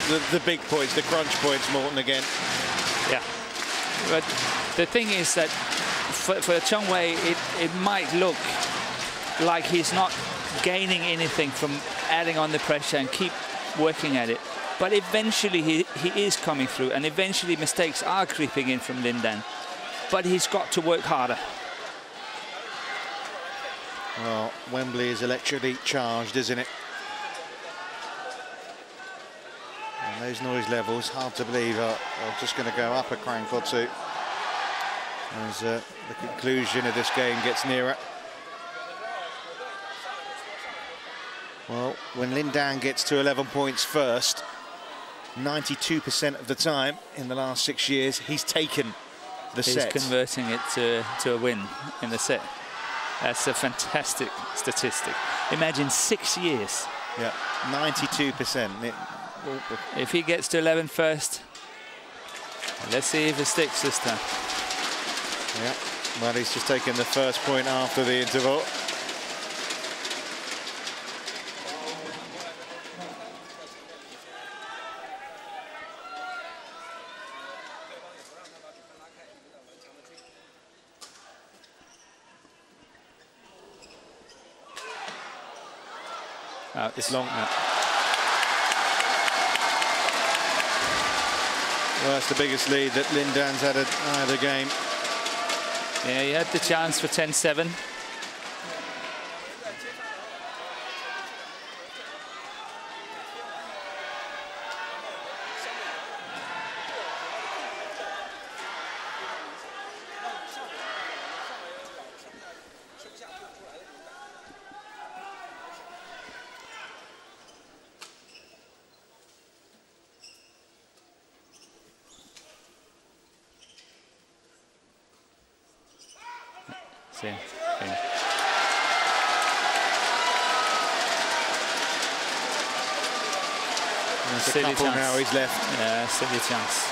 the big points, the crunch points, Morton again. Yeah, but the thing is that for Chong Wei, it might look like he's not gaining anything from adding on the pressure and keep working at it. But eventually he is coming through, and eventually mistakes are creeping in from Lin Dan. But he's got to work harder. Well, Wembley is electrically charged, isn't it? And those noise levels, hard to believe, are just going to go up a crank or two as the conclusion of this game gets nearer. Well, when Lin Dan gets to 11 points first, 92% of the time in the last 6 years, he's taken the set. He's converting it to a win in the set. That's a fantastic statistic. Imagine 6 years. Yeah, 92%. If he gets to 11 first, let's see if it sticks this time. Yeah, well, he's just taken the first point after the interval. It's long. Well, that's the biggest lead that Lin Dan's had in either game. Yeah, he had the chance for 10-7. There's a couple now he's left. Yeah, silly chance.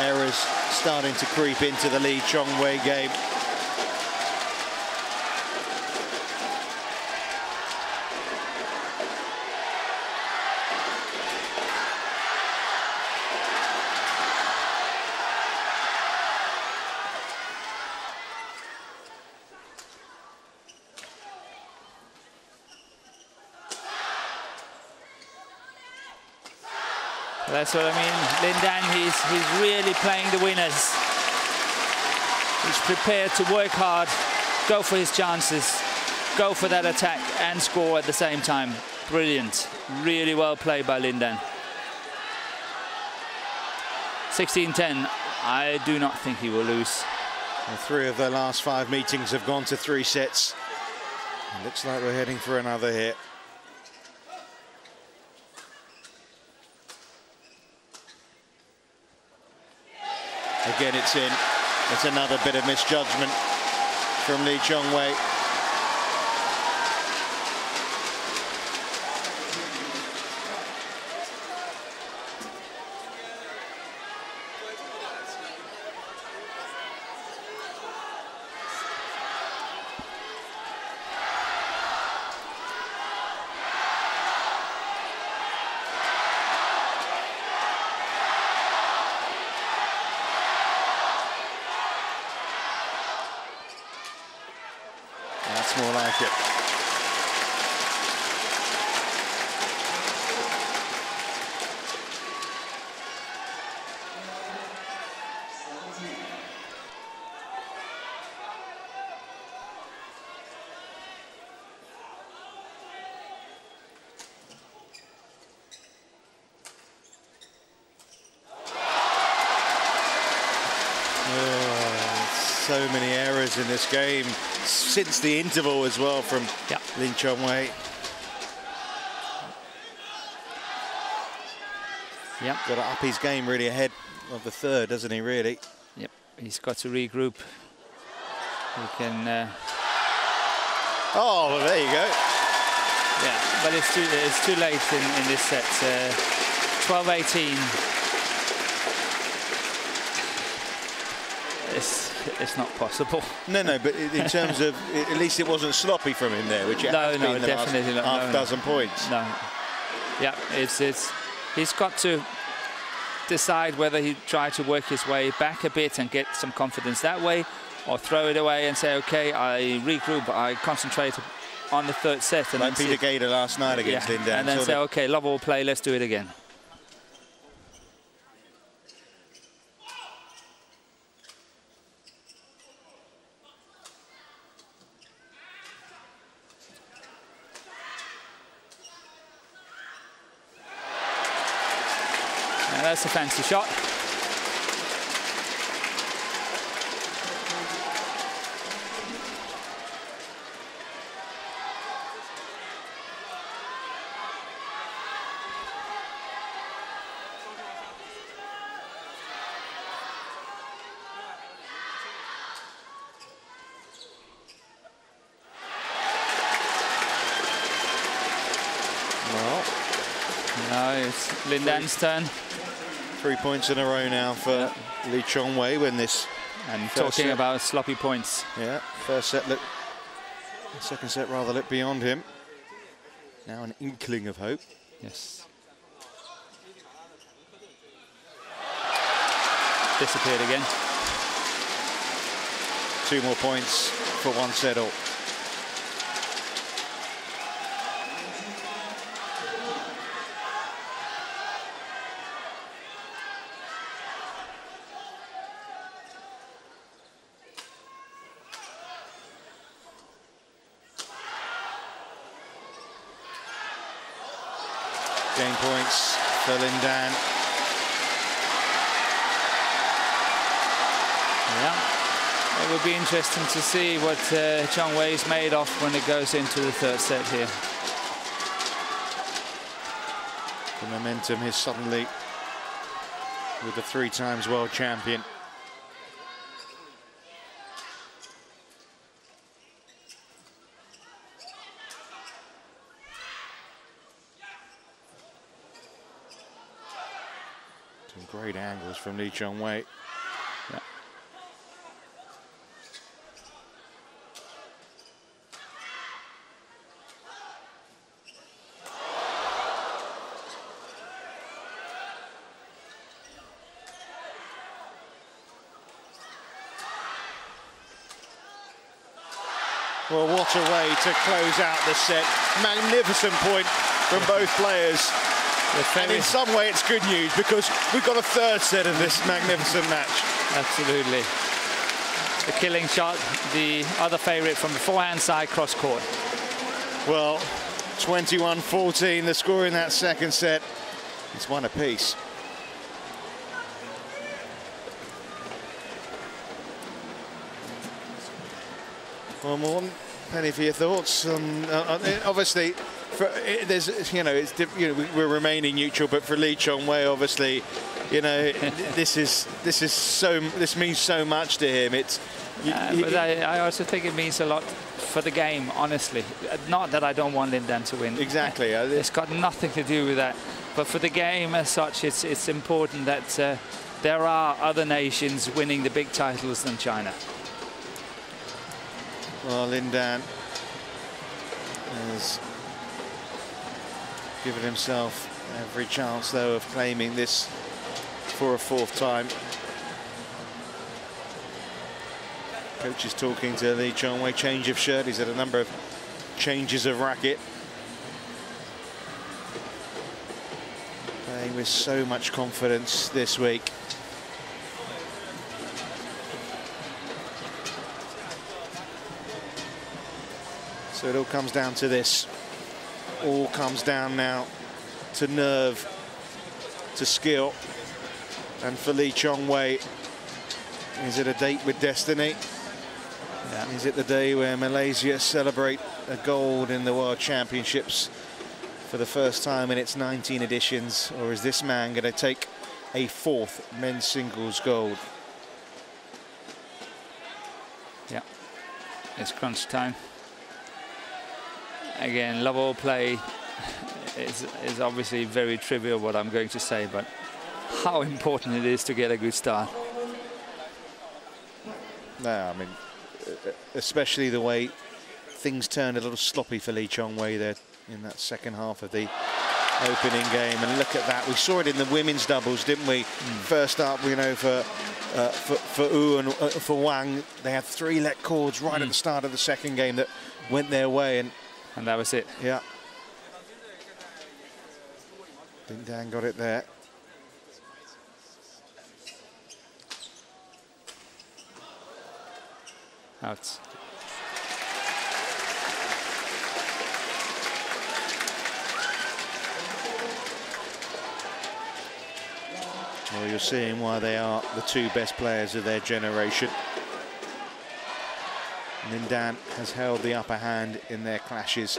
Errors starting to creep into the Lee Chong Wei game. That's what I mean. Lin Dan, he's really playing the winners. He's prepared to work hard, go for his chances, go for that attack and score at the same time. Brilliant. Really well played by Lin Dan. 16-10. I do not think he will lose. Well, 3 of their last 5 meetings have gone to 3 sets. It looks like we're heading for another hit. Again, it's in. It's another bit of misjudgment from Lee Chong Wei. That's more like it. So many errors in this game since the interval as well from Lee Chong Wei. Yep. Got to up his game really ahead of the third, doesn't he, really? Yep, he's got to regroup. He can Oh, well, there you go. Yeah, but it's too late in this set. 12-18. It's not possible. No, but in terms of, at least it wasn't sloppy from him there, which it has been the definitely last half dozen points. No. Yeah, he's got to decide whether he try to work his way back a bit and get some confidence that way, or throw it away and say, okay, I regroup, I concentrate on the third set. And like Peter Gader last night against Lin Dan. And then say, okay, love all play, let's do it again. That's a fancy shot. Well, no, it's Lin Dan's turn. 3 points in a row now for Lee Chong Wei when this. And talking about sloppy points. Yeah, first set looked, second set rather looked beyond him. Now an inkling of hope. Yes. Disappeared again. 2 more points for one set all. Game points for Lin Dan. Yeah, it would be interesting to see what Chong Wei is made of when it goes into the third set here. The momentum is suddenly with the 3 times world champion. Some great angles from Lee Chong Wei. Yeah. Well, what a way to close out the set. Magnificent point from both players. And in some way it's good news because we've got a third set of this magnificent match. Absolutely. The killing shot, the other favourite from the forehand side, cross court. Well, 21-14, the score in that second set. It's one apiece. Well, Morten, penny for your thoughts. Obviously, there's, we're remaining neutral, but for Lee Chong Wei, obviously, this means so much to him. But I also think it means a lot for the game, honestly. Not that I don't want Lin Dan to win. Exactly. It's got nothing to do with that. But for the game as such, it's important that there are other nations winning the big titles than China. Well, Lin Dan has given himself every chance, though, of claiming this for a 4th time. Coach is talking to Lee Chong Wei, change of shirt. He's had a number of changes of racket. Playing with so much confidence this week. So it all comes down to this. All comes down now to nerve, to skill. And for Lee Chong Wei, is it a date with destiny? Yeah. Is it the day where Malaysia celebrate a gold in the World Championships for the first time in its 19 editions? Or is this man going to take a 4th men's singles gold? Yeah, it's crunch time. Again, love all play is obviously very trivial what I'm going to say, but how important it is to get a good start. No, I mean, especially the way things turned a little sloppy for Lee Chong Wei there in that second half of the opening game. And look at that, we saw it in the women's doubles, didn't we? First up, you know, for Wu and for Wang, they had 3 let cords right at the start of the second game that went their way, and that was it. Yeah. Ding Dan got it there. Out. Well, you're seeing why they are the 2 best players of their generation. Lindan has held the upper hand in their clashes.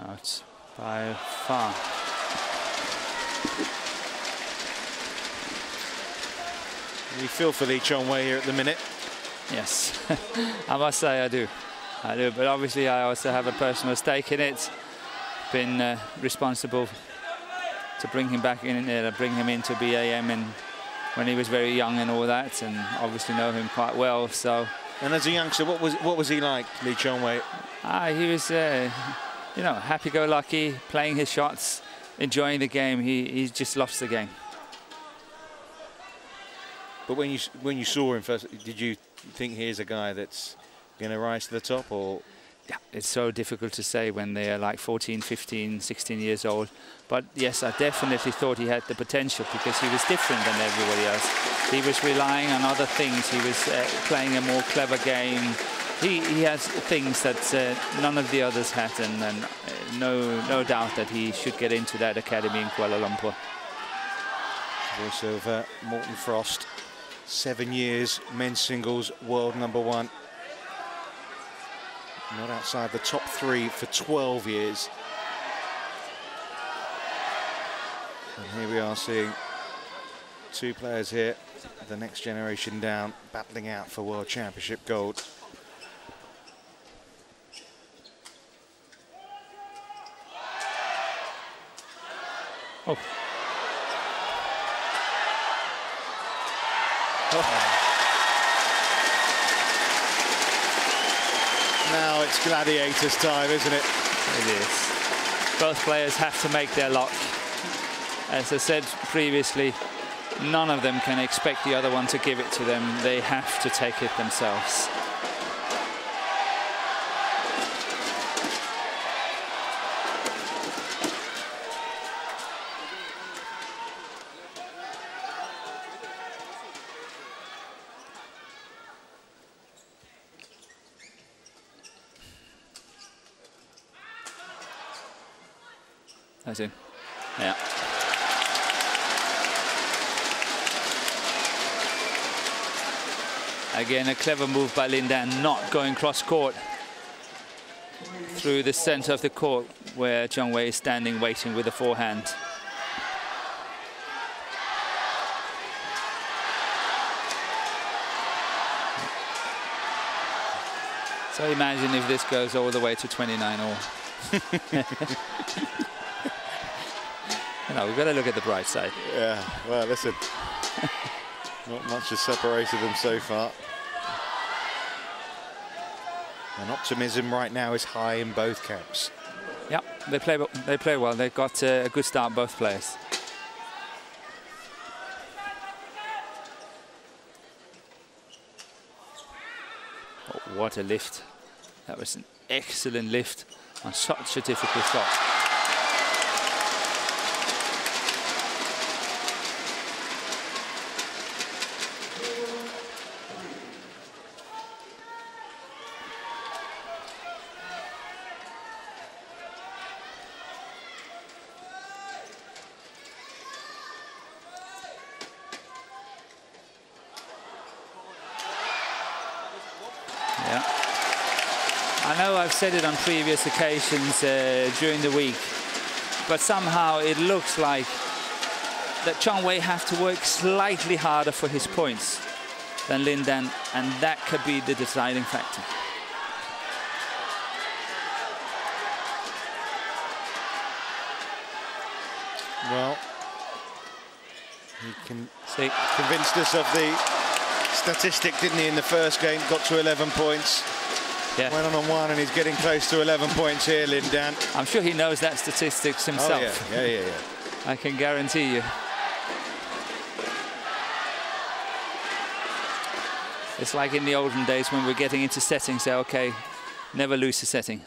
Out by far. You feel for Lee Chong Wei here at the minute. Yes, I must say I do. But obviously I also have a personal stake in it. Been responsible to bring him back in, bring him into BAM, and when he was very young and all that, and obviously know him quite well. So. And as a youngster, what was he like, Lee Chong Wei? He was, you know, happy-go-lucky, playing his shots, enjoying the game. He just loves the game. But when you saw him first, did you think here's a guy that's going to rise to the top, or? Yeah, it's so difficult to say when they are like 14, 15, 16 years old. But yes, I definitely thought he had the potential because he was different than everybody else. He was relying on other things. He was playing a more clever game. He has things that none of the others had, and no doubt that he should get into that academy in Kuala Lumpur. Voice of Morten Frost. 7 years, men's singles world #1. Not outside the top 3 for 12 years. And here we are seeing 2 players here, the next generation down, battling out for World Championship gold. Oh. Now it's gladiators time, isn't it? It is. Both players have to make their lock. As I said previously, none of them can expect the other one to give it to them. They have to take it themselves. That's it. Yeah. Again, a clever move by Lindan, not going cross court through the center of the court where Chong Wei is standing waiting with a forehand. So imagine if this goes all the way to 29-all. You know, we've got to look at the bright side. Yeah, well, listen, not much has separated them so far. And optimism right now is high in both camps. Yeah, they play well. They've got a good start, both players. Oh, what a lift. That was an excellent lift on such a difficult shot. I know I've said it on previous occasions during the week, but somehow it looks like that Chong Wei have to work slightly harder for his points than Lin Dan, and that could be the deciding factor. Well, he convinced us of the statistic, didn't he, in the first game? Got to 11 points. Yeah. Went on 1, and he's getting close to 11 points here, Lin Dan. I'm sure he knows that statistics himself. Oh, yeah. I can guarantee you. It's like in the olden days when we're getting into settings, say, okay, never lose a setting.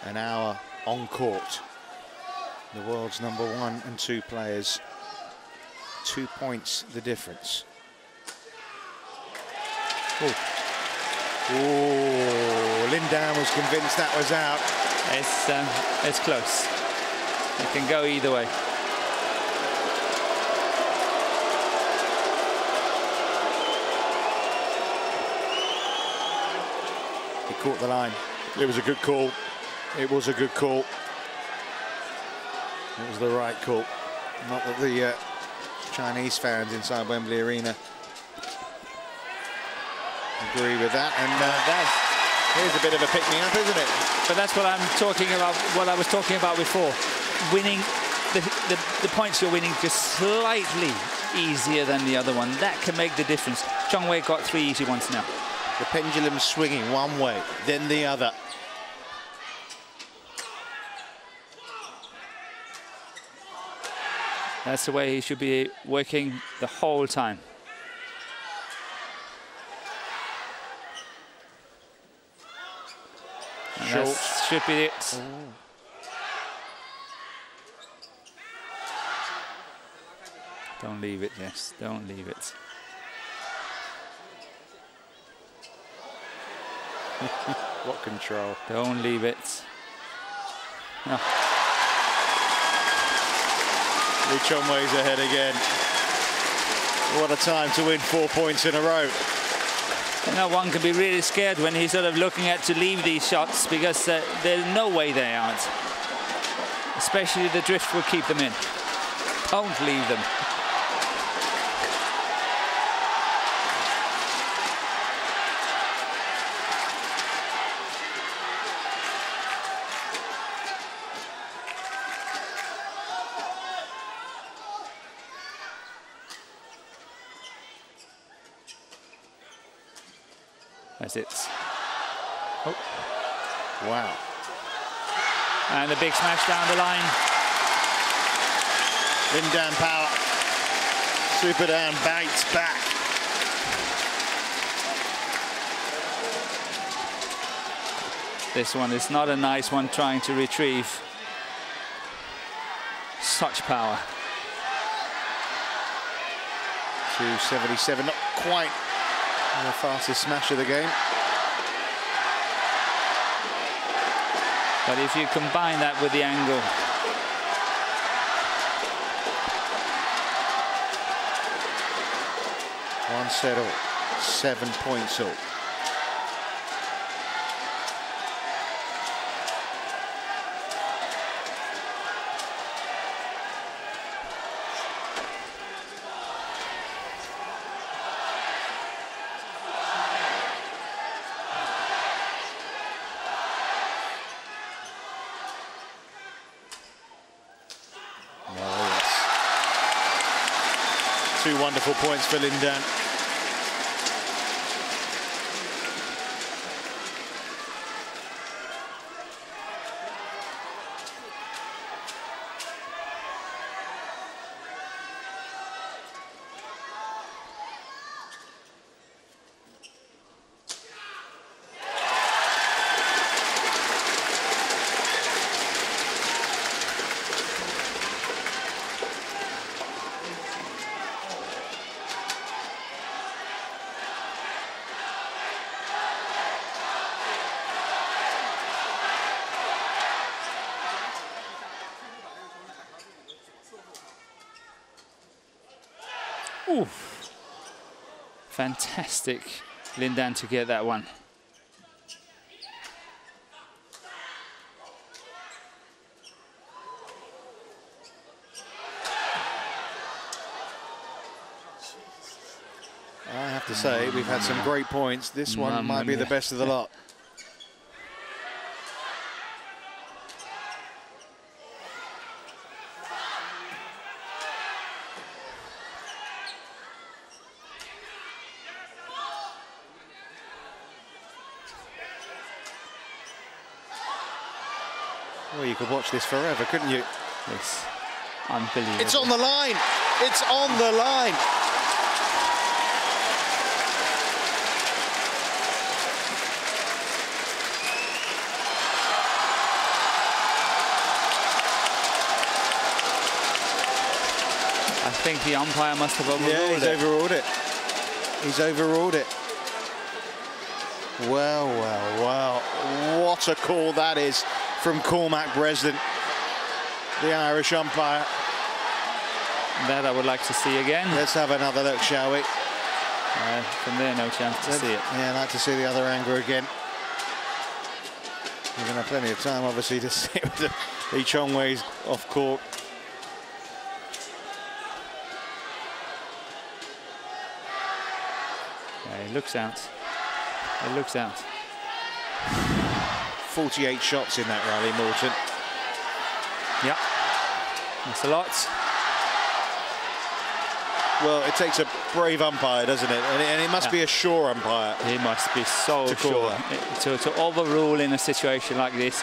An hour on court. The world's number 1 and 2 players. 2 points the difference. Oh, Lin Dan was convinced that was out. It's close. It can go either way. He caught the line. It was a good call. It was a good call. It was the right call. Not that the Chinese fans inside Wembley Arena agree with that. And here's a bit of a pick-me-up, isn't it? But that's what I'm talking about, what I was talking about before. Winning, the points you're winning just slightly easier than the other one. That can make the difference. Chong Wei got 3 easy ones now. The pendulum's swinging one way, then the other. That's the way he should be working the whole time. And that should be it. Oh. Don't leave it, yes, don't leave it. What control. Don't leave it. Oh. Chong Wei's ahead again. What a time to win 4 points in a row. You know, one can be really scared when he's sort of looking at to leave these shots, because there's no way they aren't. Especially the drift will keep them in. Don't leave them. That's it. Oh. Wow. And the big smash down the line. Lin Dan power. Super Dan bites back. This one is not a nice one, trying to retrieve. Such power. 277, not quite the fastest smash of the game. But if you combine that with the angle. One set all, 7 points all. Two wonderful points for Lin Dan. Ooh. Fantastic, Lin Dan, to get that one. I have to say, we've had some great points. This one might be the best of the lot. Well, you could watch this forever, couldn't you? It's unbelievable. It's on the line. It's on the line. I think the umpire must have overruled it. Yeah, he's overruled it. He's overruled it. Well, well, well. What a call that is from Cormac Bresden, the Irish umpire. That I would like to see again. Let's have another look, shall we? From there, no chance to see it. Yeah, I'd like to see the other angle again. We're going to have plenty of time, obviously, to see the Chong Wei's off court. Yeah, it looks out. It looks out. 48 shots in that rally, Morton. Yeah, that's a lot. Well, it takes a brave umpire, doesn't it? And it must be a sure umpire. He must be so sure. To overrule in a situation like this,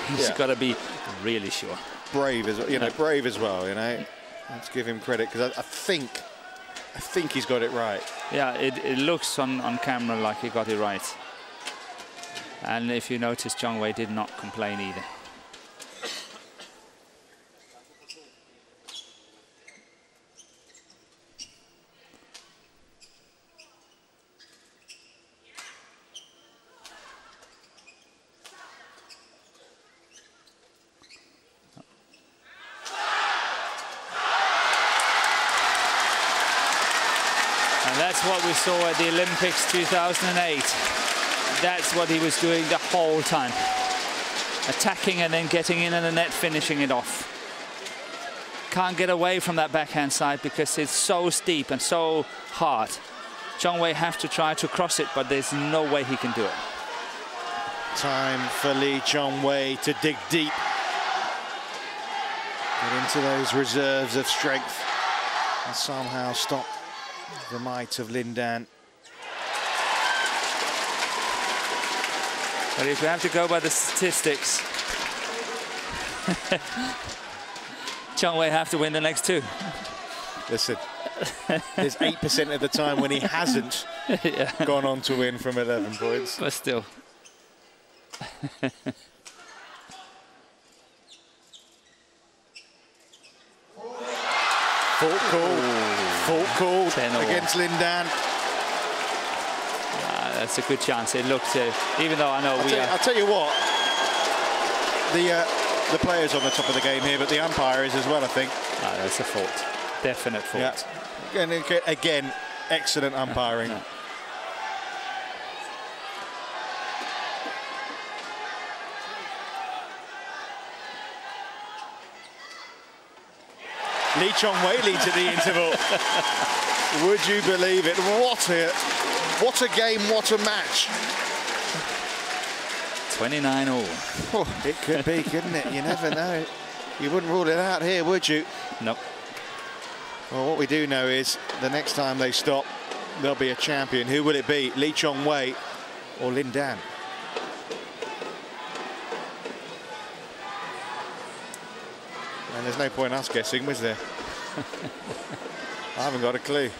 he's got to be really sure. Brave as well, you know, brave as well, you know. Let's give him credit, because I think he's got it right. Yeah, it looks on camera like he got it right. And if you notice, Chong Wei did not complain either. And that's what we saw at the Olympics 2008. That's what he was doing the whole time. Attacking and then getting in the net, finishing it off. Can't get away from that backhand side because it's so steep and so hard. Chong Wei have to try to cross it, but there's no way he can do it. Time for Lee Chong Wei to dig deep. Get into those reserves of strength and somehow stop the might of Lin Dan. But if you have to go by the statistics, Chong Wei have to win the next two. Listen, there's 8% of the time when he hasn't gone on to win from 11 points. But still. Fault call against Lin Dan. That's a good chance. It looked, even though I know I'll tell you what, the player's on the top of the game here, but the umpire is as well, I think. That's a fault. Definite fault. Yeah. And again, excellent umpiring. Lee Chong Wei leads at the interval. Would you believe it? What a game, what a match. 29-all. Oh, it could be, couldn't it? You never know. You wouldn't rule it out here, would you? Nope. Well, what we do know is the next time they stop, there'll be a champion. Who will it be? Lee Chong Wei or Lin Dan? And there's no point us guessing, was there? I haven't got a clue.